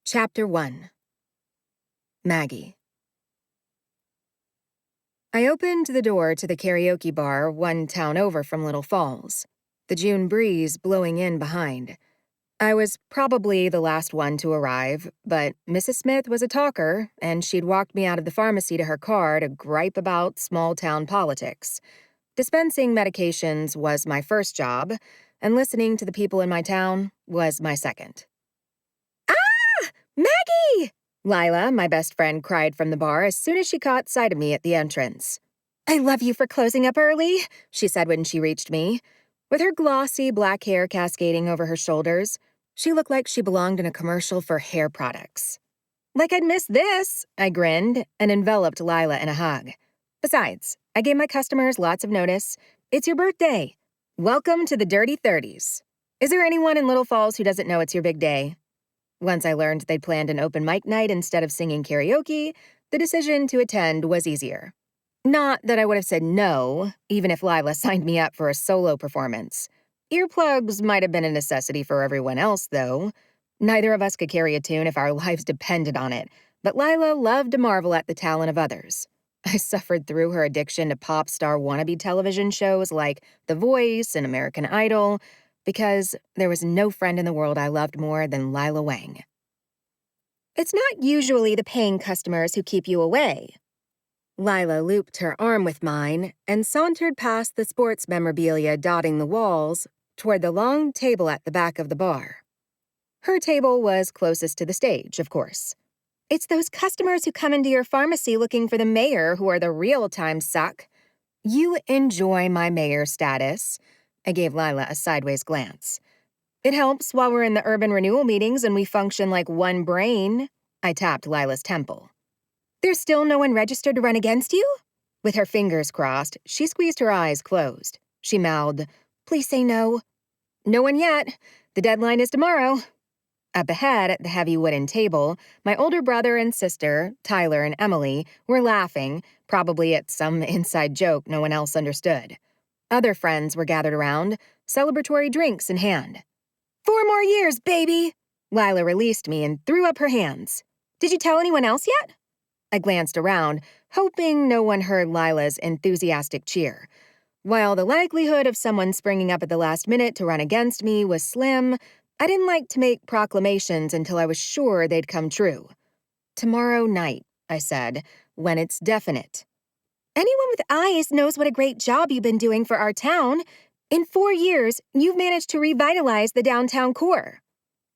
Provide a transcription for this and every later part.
Chapter 1. Maggie. I opened the door to the karaoke bar one town over from Little Falls, the June breeze blowing in behind. I was probably the last one to arrive, but Mrs. Smith was a talker, and she'd walked me out of the pharmacy to her car to gripe about small-town politics. Dispensing medications was my first job, and listening to the people in my town was my second. "Ah! Maggie!" Lila, my best friend, cried from the bar as soon as she caught sight of me at the entrance. "I love you for closing up early," she said when she reached me. With her glossy black hair cascading over her shoulders, she looked like she belonged in a commercial for hair products. "Like I'd miss this," I grinned and enveloped Lila in a hug. "Besides, I gave my customers lots of notice. It's your birthday. Welcome to the Dirty 30s. Is there anyone in Little Falls who doesn't know it's your big day?" Once I learned they'd planned an open mic night instead of singing karaoke, the decision to attend was easier. Not that I would have said no, even if Lila signed me up for a solo performance. Earplugs might have been a necessity for everyone else, though. Neither of us could carry a tune if our lives depended on it, but Lila loved to marvel at the talent of others. I suffered through her addiction to pop star wannabe television shows like The Voice and American Idol, because there was no friend in the world I loved more than Lila Wang. "It's not usually the paying customers who keep you away." Lila looped her arm with mine and sauntered past the sports memorabilia dotting the walls toward the long table at the back of the bar. Her table was closest to the stage, of course. "It's those customers who come into your pharmacy looking for the mayor who are the real-time suck." "You enjoy my mayor status." I gave Lila a sideways glance. "It helps while we're in the urban renewal meetings and we function like one brain." I tapped Lila's temple. "There's still no one registered to run against you?" With her fingers crossed, she squeezed her eyes closed. She mouthed, "Please say no." "No one yet. The deadline is tomorrow." Up ahead at the heavy wooden table, my older brother and sister, Tyler and Emily, were laughing, probably at some inside joke no one else understood. Other friends were gathered around, celebratory drinks in hand. "4 more years, baby!" Lila released me and threw up her hands. "Did you tell anyone else yet?" I glanced around, hoping no one heard Lila's enthusiastic cheer. While the likelihood of someone springing up at the last minute to run against me was slim, I didn't like to make proclamations until I was sure they'd come true. "Tomorrow night," I said, "when it's definite." "Anyone with eyes knows what a great job you've been doing for our town. In 4 years, you've managed to revitalize the downtown core."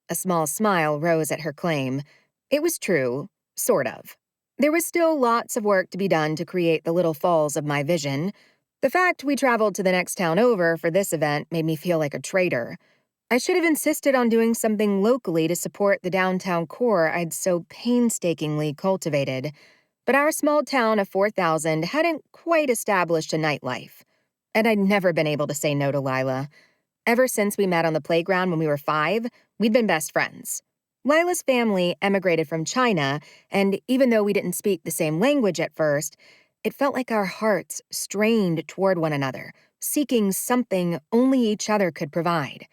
A small smile rose at her claim. It was true, sort of. There was still lots of work to be done to create the Little Falls of my vision. The fact we traveled to the next town over for this event made me feel like a traitor. I should have insisted on doing something locally to support the downtown core I'd so painstakingly cultivated. But our small town of 4,000 hadn't quite established a nightlife. And I'd never been able to say no to Lila. Ever since we met on the playground when we were 5, we'd been best friends. Lila's family emigrated from China, and even though we didn't speak the same language at first, it felt like our hearts strained toward one another, seeking something only each other could provide.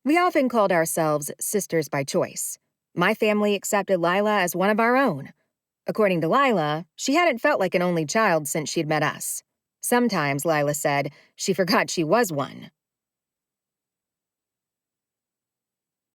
We often called ourselves sisters by choice. My family accepted Lila as one of our own. According to Lila, she hadn't felt like an only child since she'd met us. Sometimes, Lila said, she forgot she was one.